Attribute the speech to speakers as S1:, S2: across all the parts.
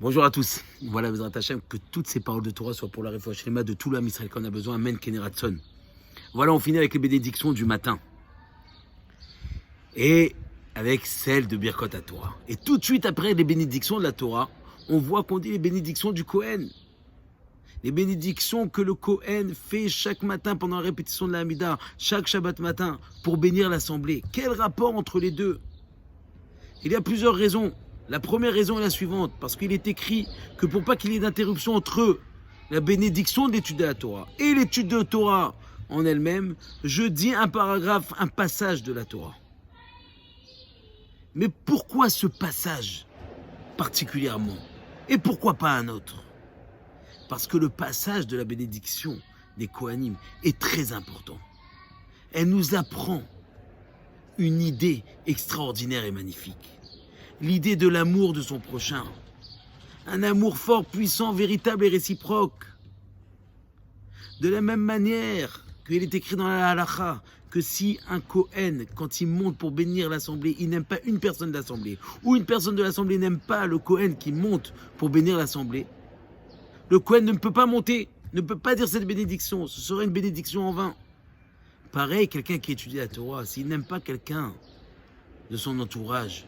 S1: Bonjour à tous. Voilà, Bezrat Hashem, que toutes ces paroles de Torah soient pour la réfoua shlema de tout l'âme Israël qu'on a besoin. Amen, Keneratson. Voilà, on finit avec les bénédictions du matin. Et avec celle de Birkot à Torah. Et tout de suite après les bénédictions de la Torah, on voit qu'on dit les bénédictions du Kohen. Les bénédictions que le Kohen fait chaque matin pendant la répétition de la Hamida, chaque Shabbat matin, pour bénir l'assemblée. Quel rapport entre les deux? Il y a plusieurs raisons. La première raison est la suivante, parce qu'il est écrit que pour pas qu'il y ait d'interruption entre la bénédiction de l'étude de la Torah et l'étude de la Torah en elle-même, je dis un paragraphe, un passage de la Torah. Mais pourquoi ce passage particulièrement? Et pourquoi pas un autre? Parce que le passage de la bénédiction des Kohanim est très important. Elle nous apprend une idée extraordinaire et magnifique. L'idée de l'amour de son prochain. Un amour fort, puissant, véritable et réciproque. De la même manière qu'il est écrit dans la Halacha que si un Kohen, quand il monte pour bénir l'assemblée, il n'aime pas une personne de l'assemblée, ou une personne de l'assemblée n'aime pas le Kohen qui monte pour bénir l'assemblée, le Kohen ne peut pas monter, ne peut pas dire cette bénédiction, ce serait une bénédiction en vain. Pareil, quelqu'un qui étudie la Torah, s'il n'aime pas quelqu'un de son entourage,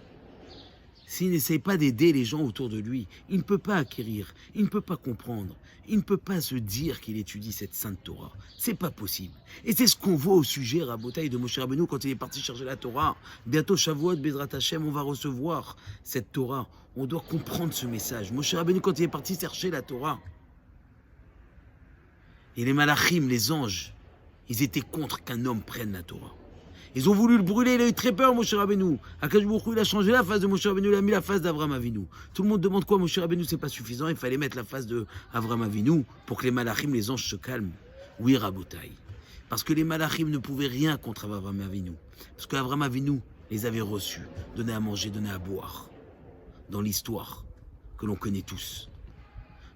S1: s'il n'essaye pas d'aider les gens autour de lui, il ne peut pas acquérir, il ne peut pas comprendre, il ne peut pas se dire qu'il étudie cette sainte Torah. C'est pas possible. Et c'est ce qu'on voit au sujet, Rabotaï, de Moshe Rabbeinu quand il est parti chercher la Torah. Bientôt, Shavuot, Bezrat Hashem, on va recevoir cette Torah. On doit comprendre ce message. Moshe Rabbeinu, quand il est parti chercher la Torah, et les malachim, les anges, ils étaient contre qu'un homme prenne la Torah. Ils ont voulu le brûler, il a eu très peur, Moshe Rabbeinu. Akadosh Baruch Hu, il a changé la face de Moshe Rabbeinu, il a mis la face d'Avraham Avinu. Tout le monde demande quoi, Moshe Rabbeinu, c'est pas suffisant, il fallait mettre la face d'Avraham Avinu pour que les malachim, les anges se calment. Oui, Rabotaï. Parce que les malachim ne pouvaient rien contre Avraham Avinu. Parce qu'Avraham Avinu les avait reçus, donné à manger, donné à boire. Dans l'histoire que l'on connaît tous.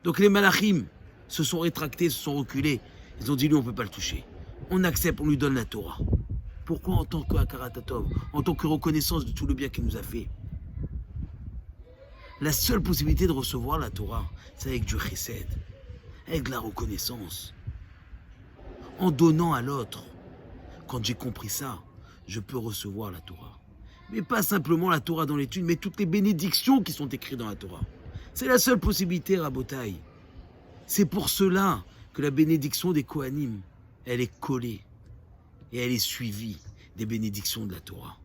S1: Donc les malachim se sont rétractés, se sont reculés. Ils ont dit, lui, on ne peut pas le toucher. On accepte, on lui donne la Torah. Pourquoi en tant qu'Akaratatov, en tant que reconnaissance de tout le bien qu'il nous a fait? La seule possibilité de recevoir la Torah, c'est avec du chesed, avec de la reconnaissance. En donnant à l'autre. Quand j'ai compris ça, je peux recevoir la Torah. Mais pas simplement la Torah dans l'étude, mais toutes les bénédictions qui sont écrites dans la Torah. C'est la seule possibilité, Rabotaï. C'est pour cela que la bénédiction des Kohanim, elle est collée. Et elle est suivie des bénédictions de la Torah.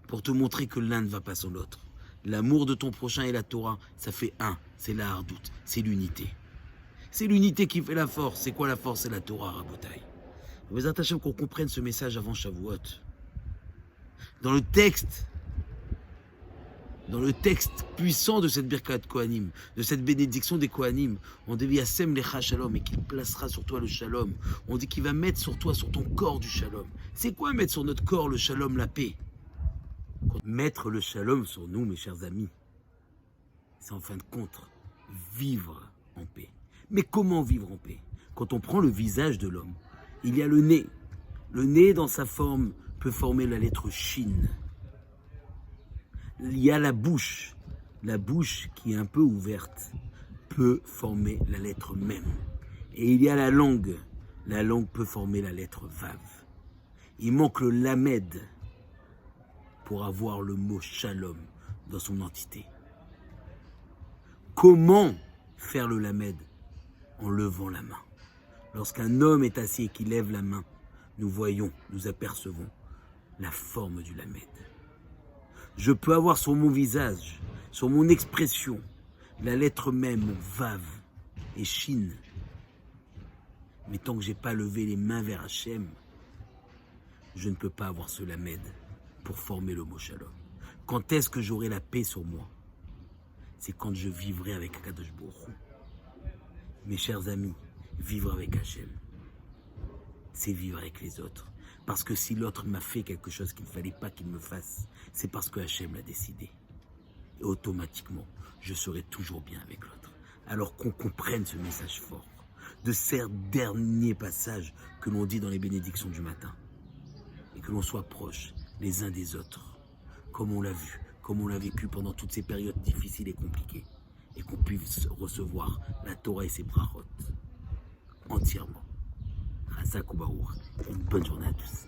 S1: Pour te montrer que l'un ne va pas sans l'autre. L'amour de ton prochain et la Torah, ça fait un. C'est la hardoute, c'est l'unité. C'est l'unité qui fait la force. C'est quoi la force? C'est la Torah, Rabotaï. Vous attachez qu'on comprenne ce message avant Shavuot. Dans le texte puissant de cette Birkat Kohanim, de cette bénédiction des Kohanim, on dit Yasem lecha shalom, et qu'il placera sur toi le shalom. On dit qu'il va mettre sur toi, sur ton corps du shalom. C'est quoi mettre sur notre corps le shalom, la paix? Mettre le shalom sur nous, mes chers amis, c'est en fin de compte vivre en paix. Mais comment vivre en paix? Quand on prend le visage de l'homme, il y a le nez. Le nez, dans sa forme, peut former la lettre Shin. Il y a la bouche qui est un peu ouverte peut former la lettre Mem. Et il y a la langue peut former la lettre Vav. Il manque le Lamed pour avoir le mot Shalom dans son entité. Comment faire le Lamed? En levant la main. Lorsqu'un homme est assis et qu'il lève la main, nous apercevons la forme du Lamed. Je peux avoir sur mon visage, sur mon expression, la lettre même, Vav et Shin. Mais tant que je n'ai pas levé les mains vers Hachem, je ne peux pas avoir ce lamed pour former le mot Shalom. Quand est-ce que j'aurai la paix sur moi? C'est quand je vivrai avec Akadosh Baruch Hu. Mes chers amis, vivre avec Hachem, c'est vivre avec les autres. Parce que si l'autre m'a fait quelque chose qu'il ne fallait pas qu'il me fasse, c'est parce que Hachem l'a décidé. Et automatiquement, je serai toujours bien avec l'autre. Alors qu'on comprenne ce message fort, de ces derniers passages que l'on dit dans les bénédictions du matin. Et que l'on soit proches les uns des autres, comme on l'a vu, comme on l'a vécu pendant toutes ces périodes difficiles et compliquées. Et qu'on puisse puissent recevoir la Torah et ses brachot entièrement. Chazak ou Baruch. Une bonne journée à tous.